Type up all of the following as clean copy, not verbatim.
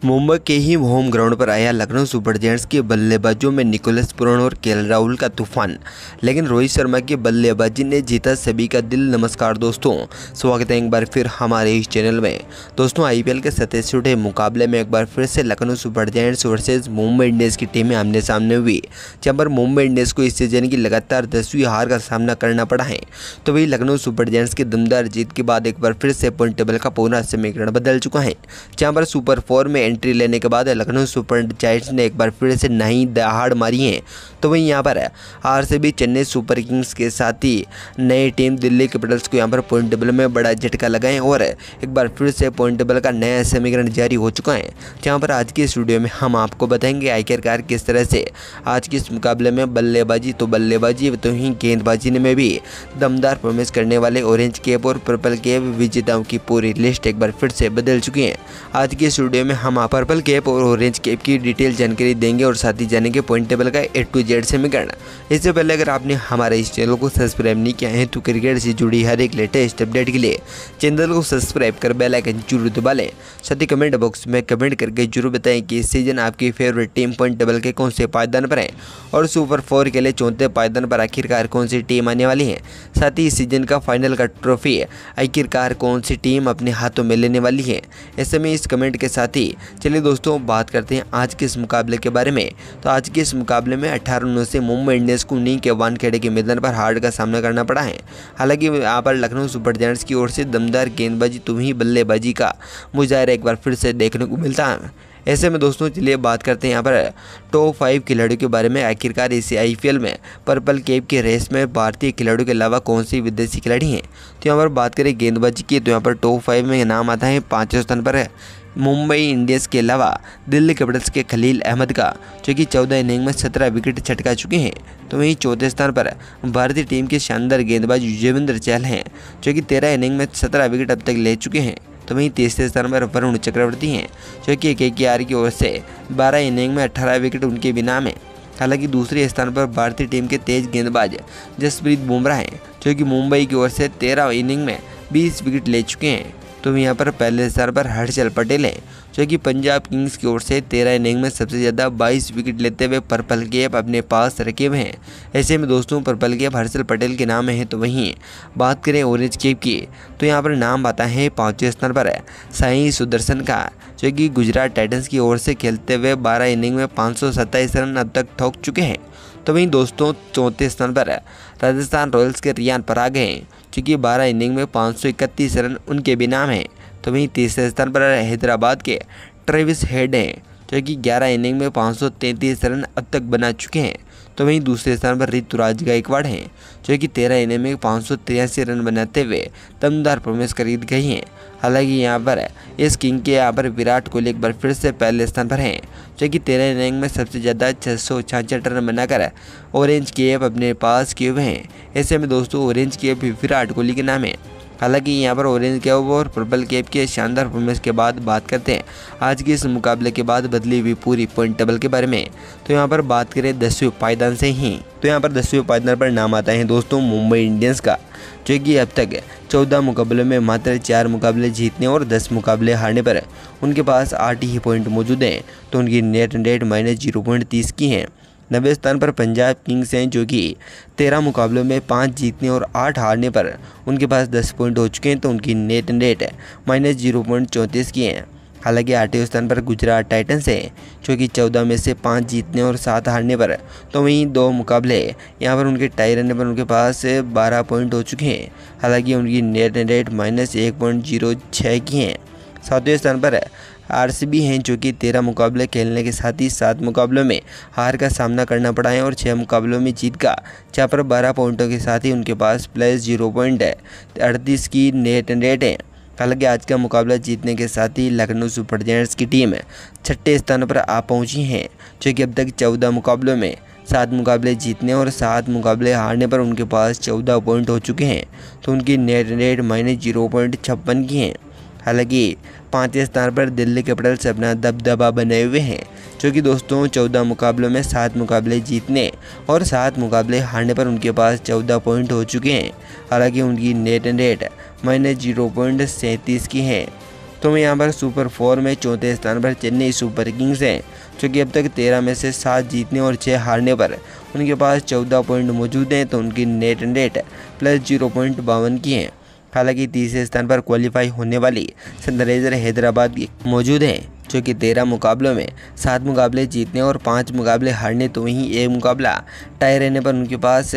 मुंबई के ही home ground पर आया लखनऊ सुपर जायंट्स के बल्लेबाजों में निकोलस पुराण और केएल राहुल का तूफान, लेकिन रोहित शर्मा की बल्लेबाजी ने जीता सभी का दिल। नमस्कार दोस्तों, स्वागत है एक बार फिर हमारे इस चैनल में। दोस्तों, आईपीएल के 37वें मुकाबले में एक बार फिर से Lucknow super giants versus Mumbai Indians की टीमें आमने सामने हुई, जहां पर मुंबई इंडियंस को इस सीजन की लगातार 10वीं हार का सामना करना पड़ा है। तो वही लखनऊ सुपर जायंट्स की दमदार जीत के बाद एक बार फिर से पॉइंट टेबल का पूरा समीकरण बदल चुका है, जहां पर सुपर 4 में एंट्री लेने के बाद लखनऊ सुपर जायंट्स ने एक बार फिर से नई दहाड़ मारी है। तो वहीं यहाँ पर आरसीबी चेन्नई सुपर किंग्स के साथ ही नई टीम दिल्ली कैपिटल्स को यहाँ पर पॉइंट टेबल में बड़ा झटका लगा है और एक बार फिर से पॉइंट टेबल का नया समीकरण जारी हो चुका है। जहाँ पर आज के इस वीडियो में हम आपको बताएंगे आखिरकार किस तरह से आज के इस मुकाबले में बल्लेबाजी तो ही गेंदबाजी में भी दमदार परफॉर्मेंस करने वाले ऑरेंज कैप और पर्पल कैप विजेताओं की पूरी लिस्ट एक बार फिर से बदल चुकी है। आज के इस वीडियो में हम पर्पल कैप और ऑरेंज कैप की डिटेल जानकारी देंगे और साथ ही जानेंगे पॉइंट टेबल का A to Z समीकरण। इससे पहले अगर आपने हमारे इस चैनल को सब्सक्राइब नहीं किया है तो क्रिकेट से जुड़ी हर एक लेटेस्ट अपडेट के लिए चैनल को सब्सक्राइब कर बेल आइकन जरूर दबा लें। साथ ही कमेंट बॉक्स में कमेंट करके जरूर बताएं कि इस सीजन आपकी फेवरेट टीम पॉइंट टेबल के कौन से पायदान पर है और सुपर 4 के लिए 4थे पायदान पर आखिरकार कौन सी टीम आने वाली है। साथ ही इस सीजन का फाइनल का ट्रॉफी आखिरकार कौन सी टीम अपने हाथों में लेने वाली है। ऐसे में इस कमेंट के साथ ही चलिए दोस्तों बात करते हैं आज के इस मुकाबले के बारे में। तो आज के इस मुकाबले में 18 से मुंबई इंडियंस को उन्हीं के वानखेड़े के मैदान पर हार का सामना करना पड़ा है। हालांकि यहाँ पर लखनऊ सुपर जायंट्स की ओर से दमदार गेंदबाजी तो ही बल्लेबाजी का मुजाहरा एक बार फिर से देखने को मिलता है। ऐसे में दोस्तों चलिए बात करते हैं यहाँ पर टॉप 5 खिलाड़ियों के बारे में। आखिरकार इस आईपीएल में पर्पल कैप के रेस में भारतीय खिलाड़ियों के अलावा कौन सी विदेशी खिलाड़ी हैं। तो यहाँ पर बात करें गेंदबाजी की तो यहाँ पर टॉप 5 में नाम आता है। 5वें स्थान पर है मुंबई इंडियंस के अलावा दिल्ली कैपिटल्स के खलील अहमद का, जो कि 14 इनिंग में 17 विकेट छटका चुके हैं। तो वहीं 4थे स्थान पर भारतीय टीम के शानदार गेंदबाज युजवेंद्र चहल हैं, जो कि 13 इनिंग में 17 विकेट अब तक ले चुके हैं। तो वहीं 3रे स्थान पर वरुण चक्रवर्ती हैं, जो कि KKR की ओर से 12 इनिंग में 18 विकेट उनके भी नाम हैं। हालांकि दूसरे स्थान पर भारतीय टीम के तेज गेंदबाज जसप्रीत बुमराह हैं, जो कि मुंबई की ओर से 13 इनिंग में 20 विकेट ले चुके हैं। तो यहाँ पर पहले स्थान पर हर्षल पटेल हैं, जो कि पंजाब किंग्स की ओर से 13 इनिंग में सबसे ज़्यादा 22 विकेट लेते हुए पर्पल कैप अपने पास रखे हुए हैं। ऐसे में दोस्तों पर्पल कैप हर्षल पटेल के नाम है। तो वहीं बात करें ऑरेंज कैप की तो यहाँ पर नाम आता है 5वें स्थान पर है साई सुदर्शन का, जो कि गुजरात टाइटंस की ओर से खेलते हुए 12 इनिंग में 527 रन अब तक ठोक चुके हैं। तो वहीं दोस्तों 4थे स्थान पर राजस्थान रॉयल्स के रियान पराग हैं, जो कि 12 इनिंग में 531 रन उनके भी नाम हैं। तो वहीं 3रे स्थान पर हैदराबाद के ट्रेविस हेड हैं, जो कि 11 इनिंग में 533 रन अब तक बना चुके हैं। तो वहीं दूसरे स्थान पर ऋतुराज गायकवाड़ हैं, जो कि 13 इनिंग में 583 रन बनाते हुए दमदार परफॉर्मेंस खरीद गई हैं। हालांकि यहाँ पर इस किंग के यहाँ पर विराट कोहली एक बार फिर से पहले स्थान पर हैं, जो कि 13 इनिंग में सबसे ज़्यादा 666 रन बनाकर ऑरेंज कैप अपने पास किए हुए हैं। ऐसे में दोस्तों ऑरेंज कैप भी विराट कोहली के नाम है। हालांकि यहाँ पर ऑरेंज कैप और पर्पल कैप के शानदार परफॉर्मेंस के बाद बात करते हैं आज के इस मुकाबले के बाद बदली हुई पूरी पॉइंट टेबल के बारे में। तो यहाँ पर बात करें 10वें पायदान से ही तो यहाँ पर 10वें पायदान पर नाम आता है दोस्तों मुंबई इंडियंस का, जो कि अब तक 14 मुकाबलों में मात्र 4 मुकाबले जीतने और 10 मुकाबले हारने पर उनके पास 8 ही पॉइंट मौजूद हैं। तो उनकी नेट रेट -0.30 की है। 90वें स्थान पर पंजाब किंग्स हैं, जो कि 13 मुकाबलों में 5 जीतने और 8 हारने पर उनके पास 10 पॉइंट हो चुके हैं। तो उनकी नेट रेट -0.34 की है। हालांकि 8वें स्थान पर गुजरात टाइटंस है, जो कि 14 में से 5 जीतने और 7 हारने पर। तो वहीं 2 मुकाबले यहाँ पर उनके टाई रहने पर उनके पास 12 पॉइंट हो चुके हैं। हालांकि उनकी नेट रेट -1.06 की है। 7वें स्थान पर आरसीबी हैं, जो कि 13 मुकाबले खेलने के साथ ही 7 मुकाबलों में हार का सामना करना पड़ा है और 6 मुकाबलों में जीत का, जहाँ पर 12 पॉइंटों के साथ ही उनके पास +0.38 की नेट रेट है। हालांकि आज का मुकाबला जीतने के साथ ही लखनऊ सुपर जायंट्स की टीम 6ठे स्थान पर आ पहुंची है, जो कि अब तक 14 मुकाबलों में 7 मुकाबले जीतने और 7 मुकाबले हारने पर उनके पास 14 पॉइंट हो चुके हैं। तो उनकी नेट रेट -0.56 की है। हालांकि 5वें स्थान पर दिल्ली कैपिटल्स अपना दबदबा बनाए हुए हैं, जो कि दोस्तों 14 मुकाबलों में 7 मुकाबले जीतने और 7 मुकाबले हारने पर उनके पास 14 पॉइंट हो चुके हैं। हालांकि उनकी नेट रेट -0.37 की है। तो यहाँ पर सुपर 4 में चौथे स्थान पर चेन्नई सुपर किंग्स है, जो कि अब तक 13 में से 7 जीतने और 6 हारने पर उनके पास 14 पॉइंट मौजूद हैं। तो उनकी नेट रेट प्लस 0.52 की है। हालांकि तीसरे स्थान पर क्वालिफाई होने वाली सनराइजर हैदराबाद मौजूद है, जो कि 13 मुकाबलों में 7 मुकाबले जीतने और 5 मुकाबले हारने, तो वहीं एक मुकाबला टाई रहने पर उनके पास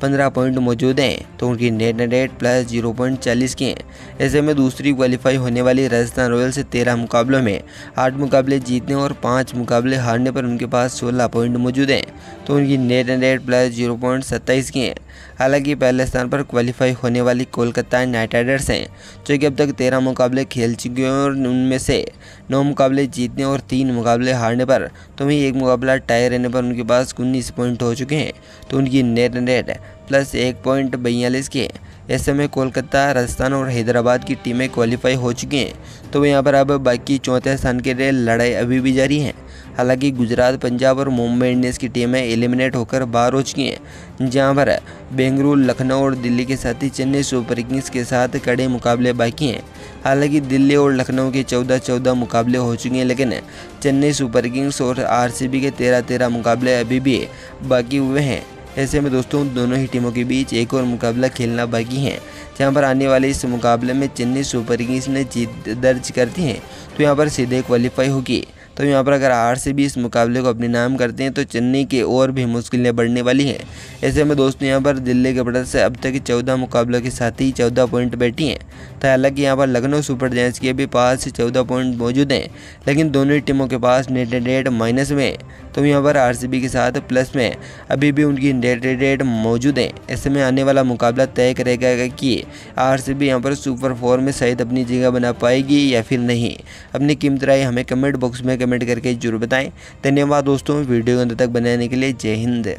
15 पॉइंट मौजूद हैं। तो उनकी नेट रेट प्लस 0.40 की है। ऐसे में दूसरी क्वालिफाई होने वाली राजस्थान रॉयल्स 13 मुकाबलों में 8 मुकाबले जीतने और 5 मुकाबले हारने पर उनके पास 16 पॉइंट मौजूद हैं। तो उनकी नेट रेट प्लस 0.27 की है। हालांकि पहले स्थान पर क्वालिफाई होने वाली कोलकाता नाइट राइडर्स हैं, जो कि अब तक 13 मुकाबले खेल चुके हैं और उनमें से 9 मुकाबले जीतने और 3 मुकाबले हारने पर, तो वहीं एक मुकाबला टाई रहने पर उनके पास 19 पॉइंट हो चुके हैं। तो उनकी नेट रेट प्लस 1.42 की है। ऐसे में कोलकाता, राजस्थान और हैदराबाद की टीमें क्वालिफाई हो चुकी हैं। तो यहाँ पर अब बाकी चौथे स्थान के लिए लड़ाई अभी भी जारी है। हालांकि गुजरात, पंजाब और मुंबई इंडियंस की टीमें एलिमिनेट होकर बाहर हो चुकी हैं, जहां पर बेंगलुरु, लखनऊ और दिल्ली के साथ ही चेन्नई सुपर किंग्स के साथ कड़े मुकाबले बाकी हैं। हालांकि दिल्ली और लखनऊ के 14-14 मुकाबले हो चुके हैं, लेकिन चेन्नई सुपर किंग्स और आरसीबी के 13-13 मुकाबले अभी भी बाकी हुए हैं। ऐसे में दोस्तों दोनों ही टीमों के बीच एक और मुकाबला खेलना बाकी है, जहां पर आने वाले इस मुकाबले में चेन्नई सुपर किंग्स ने जीत दर्ज करती है तो यहां पर सीधे क्वालिफाई होगी। तो यहाँ पर अगर आरसीबी इस मुकाबले को अपने नाम करते हैं तो चेन्नई के और भी मुश्किलें बढ़ने वाली हैं। ऐसे में दोस्तों यहाँ पर दिल्ली कैपिटल्स से अब तक 14 मुकाबलों के साथ ही 14 पॉइंट बैठी हैं। तो हालांकि यहाँ पर लखनऊ सुपर जायंट्स के भी पास 14 पॉइंट मौजूद हैं, लेकिन दोनों ही टीमों के पास नेट रेट माइनस में है। तो यहाँ पर आरसीबी के साथ प्लस में अभी भी उनकी नेट रेट मौजूद है। ऐसे में आने वाला मुकाबला तय करेगा कि आरसीबी यहाँ पर सुपर 4 में शायद अपनी जगह बना पाएगी या फिर नहीं। अपनी कीमत राय हमें कमेंट बॉक्स में कमेंट करके जरूर बताएं। धन्यवाद दोस्तों वीडियो को अंत तक बनाने के लिए। जय हिंद।